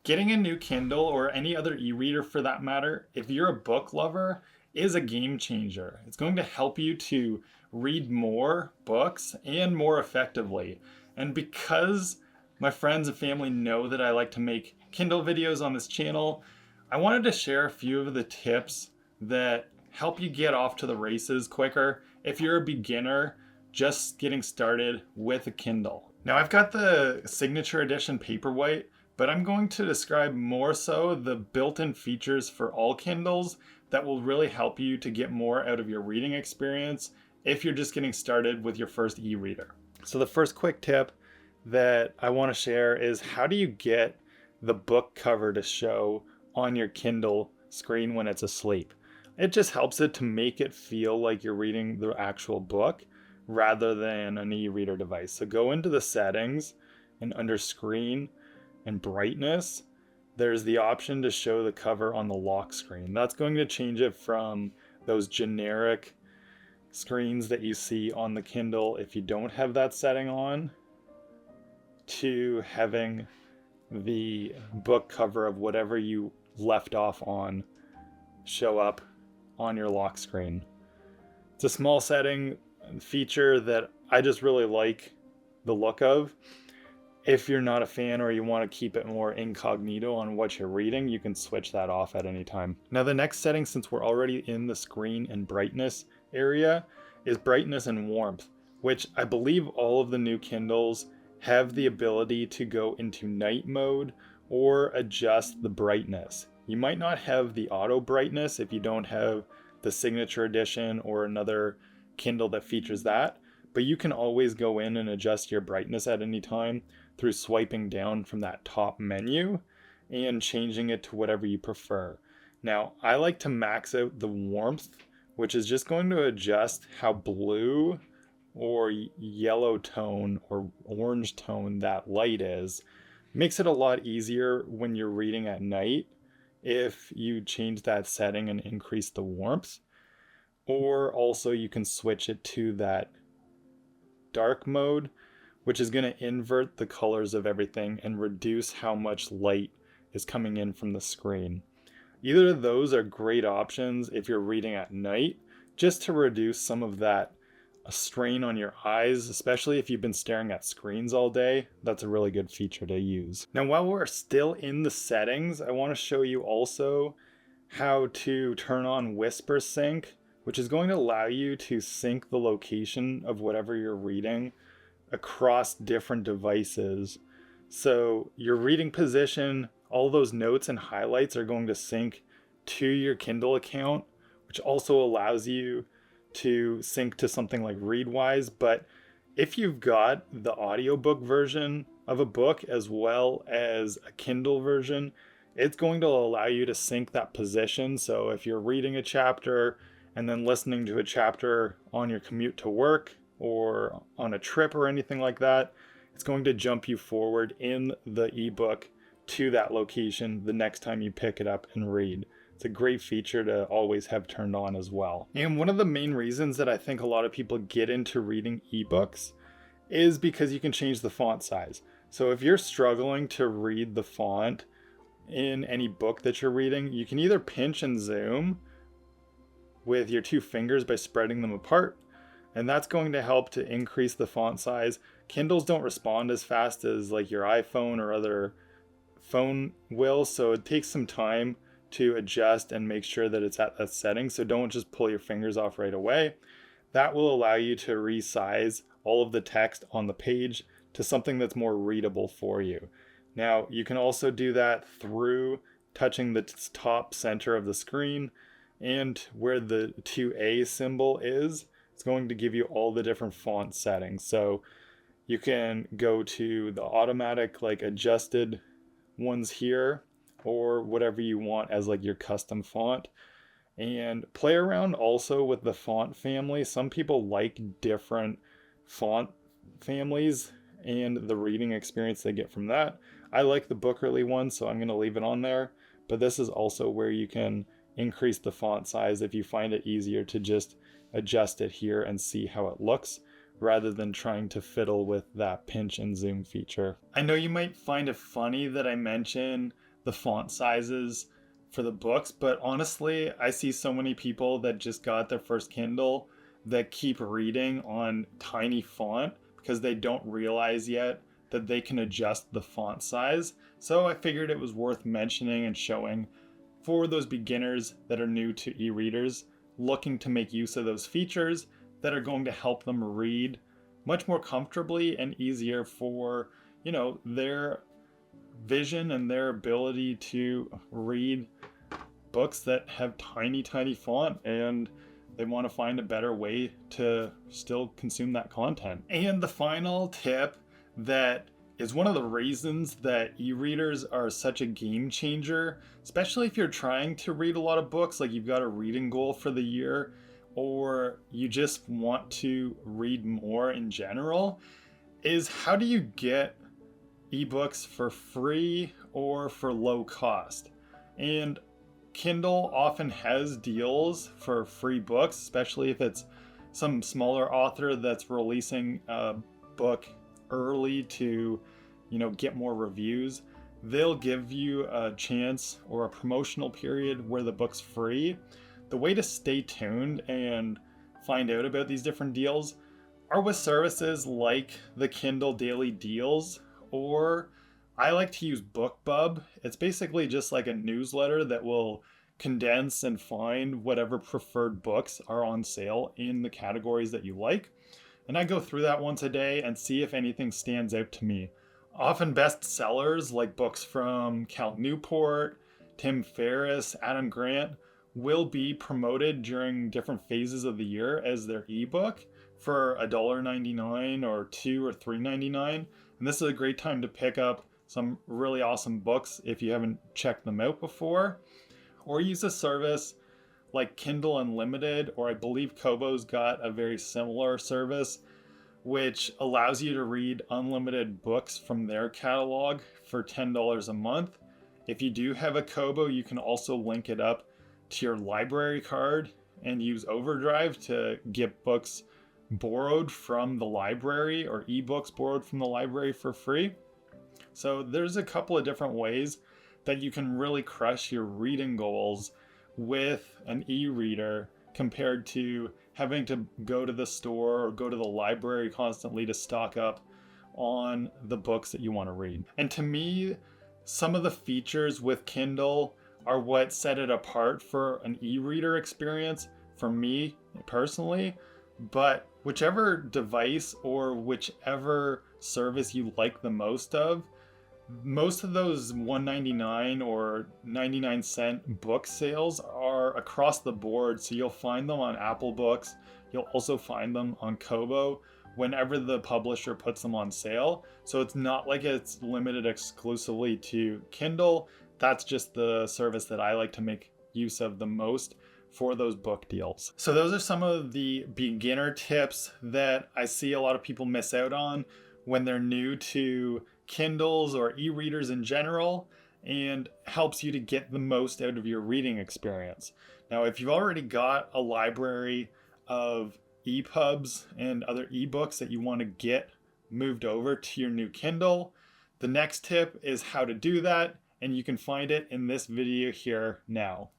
Getting a new Kindle or any other e-reader for that matter, if you're a book lover, is a game changer. It's going to help you to read more books and more effectively. And because my friends and family know that I like to make Kindle videos on this channel, I wanted to share a few of the tips that help you get off to the races quicker if you're a beginner just getting started with a Kindle. Now I've got the signature edition paperwhite, but I'm going to describe more so the built-in features for all Kindles that will really help you to get more out of your reading experience if you're just getting started with your first e-reader. So the first quick tip that I want to share is how do you get the book cover to show on your Kindle screen when it's asleep? It just helps it to make it feel like you're reading the actual book rather than an e-reader device. So go into the settings and under screen and brightness, there's the option to show the cover on the lock screen. That's going to change it from those generic screens that you see on the Kindle if you don't have that setting on, to having the book cover of whatever you left off on show up on your lock screen. It's a small setting feature that I just really like the look of. If you're not a fan or you want to keep it more incognito on what you're reading, you can switch that off at any time. Now the next setting, since we're already in the screen and brightness area, is brightness and warmth, which I believe all of the new Kindles have the ability to go into night mode or adjust the brightness. You might not have the auto brightness if you don't have the signature edition or another Kindle that features that, but you can always go in and adjust your brightness at any time through swiping down from that top menu and changing it to whatever you prefer. Now, I like to max out the warmth, which is just going to adjust how blue or yellow tone or orange tone that light is. Makes it a lot easier when you're reading at night if you change that setting and increase the warmth. Or also you can switch it to that dark mode, which is going to invert the colors of everything and reduce how much light is coming in from the screen. Either of those are great options if you're reading at night, just to reduce some of that strain on your eyes, especially if you've been staring at screens all day. That's a really good feature to use. Now, while we're still in the settings, I want to show you also how to turn on Whispersync, which is going to allow you to sync the location of whatever you're reading across different devices. So your reading position, all those notes and highlights are going to sync to your Kindle account, which also allows you to sync to something like Readwise. But if you've got the audiobook version of a book as well as a Kindle version, it's going to allow you to sync that position. So if you're reading a chapter and then listening to a chapter on your commute to work or on a trip or anything like that, it's going to jump you forward in the ebook to that location the next time you pick it up and read. It's a great feature to always have turned on as well. And one of the main reasons that I think a lot of people get into reading ebooks is because you can change the font size. So if you're struggling to read the font in any book that you're reading, you can either pinch and zoom with your two fingers by spreading them apart, and that's going to help to increase the font size. Kindles don't respond as fast as like your iPhone or other phone will, so it takes some time to adjust and make sure that it's at that setting. So don't just pull your fingers off right away. That will allow you to resize all of the text on the page to something that's more readable for you. Now, you can also do that through touching the top center of the screen, and where the 2A symbol is, it's going to give you all the different font settings. So you can go to the automatic like adjusted ones here, or whatever you want as like your custom font, and play around also with the font family. Some people like different font families and the reading experience they get from that. I like the Bookerly one, so I'm going to leave it on there, but this is also where you can increase the font size if you find it easier to just adjust it here and see how it looks, rather than trying to fiddle with that pinch and zoom feature. I know you might find it funny that I mention the font sizes for the books. But honestly, I see so many people that just got their first Kindle that keep reading on tiny font because they don't realize yet that they can adjust the font size. So I figured it was worth mentioning and showing for those beginners that are new to e-readers, looking to make use of those features that are going to help them read much more comfortably and easier for, their vision and their ability to read books that have tiny, tiny font, and they want to find a better way to still consume that content. And the final tip that is one of the reasons that e-readers are such a game changer, especially if you're trying to read a lot of books, like you've got a reading goal for the year, or you just want to read more in general, is how do you get ebooks for free or for low cost? And Kindle often has deals for free books, especially if it's some smaller author that's releasing a book early to, get more reviews. They'll give you a chance or a promotional period where the book's free. The way to stay tuned and find out about these different deals are with services like the Kindle Daily Deals, or I like to use BookBub. It's basically just like a newsletter that will condense and find whatever preferred books are on sale in the categories that you like. And I go through that once a day and see if anything stands out to me. Often bestsellers like books from Cal Newport, Tim Ferriss, Adam Grant will be promoted during different phases of the year as their ebook for $1.99 or $2 or $3.99. And this is a great time to pick up some really awesome books if you haven't checked them out before. Or use a service like Kindle Unlimited, or I believe Kobo's got a very similar service, which allows you to read unlimited books from their catalog for $10 a month. If you do have a Kobo, you can also link it up to your library card and use Overdrive to get books borrowed from the library or ebooks borrowed from the library for free. So there's a couple of different ways that you can really crush your reading goals with an e-reader compared to having to go to the store or go to the library constantly to stock up on the books that you want to read. And to me, some of the features with Kindle are what set it apart for an e-reader experience for me personally. But whichever device or whichever service you like the most of, most of those $1.99 or 99-cent book sales are across the board. So you'll find them on Apple Books. You'll also find them on Kobo whenever the publisher puts them on sale. So it's not like it's limited exclusively to Kindle. That's just the service that I like to make use of the most for those book deals. So those are some of the beginner tips that I see a lot of people miss out on when they're new to Kindles or e-readers in general, and helps you to get the most out of your reading experience. Now, if you've already got a library of EPUBs and other ebooks that you want to get moved over to your new Kindle, the next tip is how to do that, and you can find it in this video here now.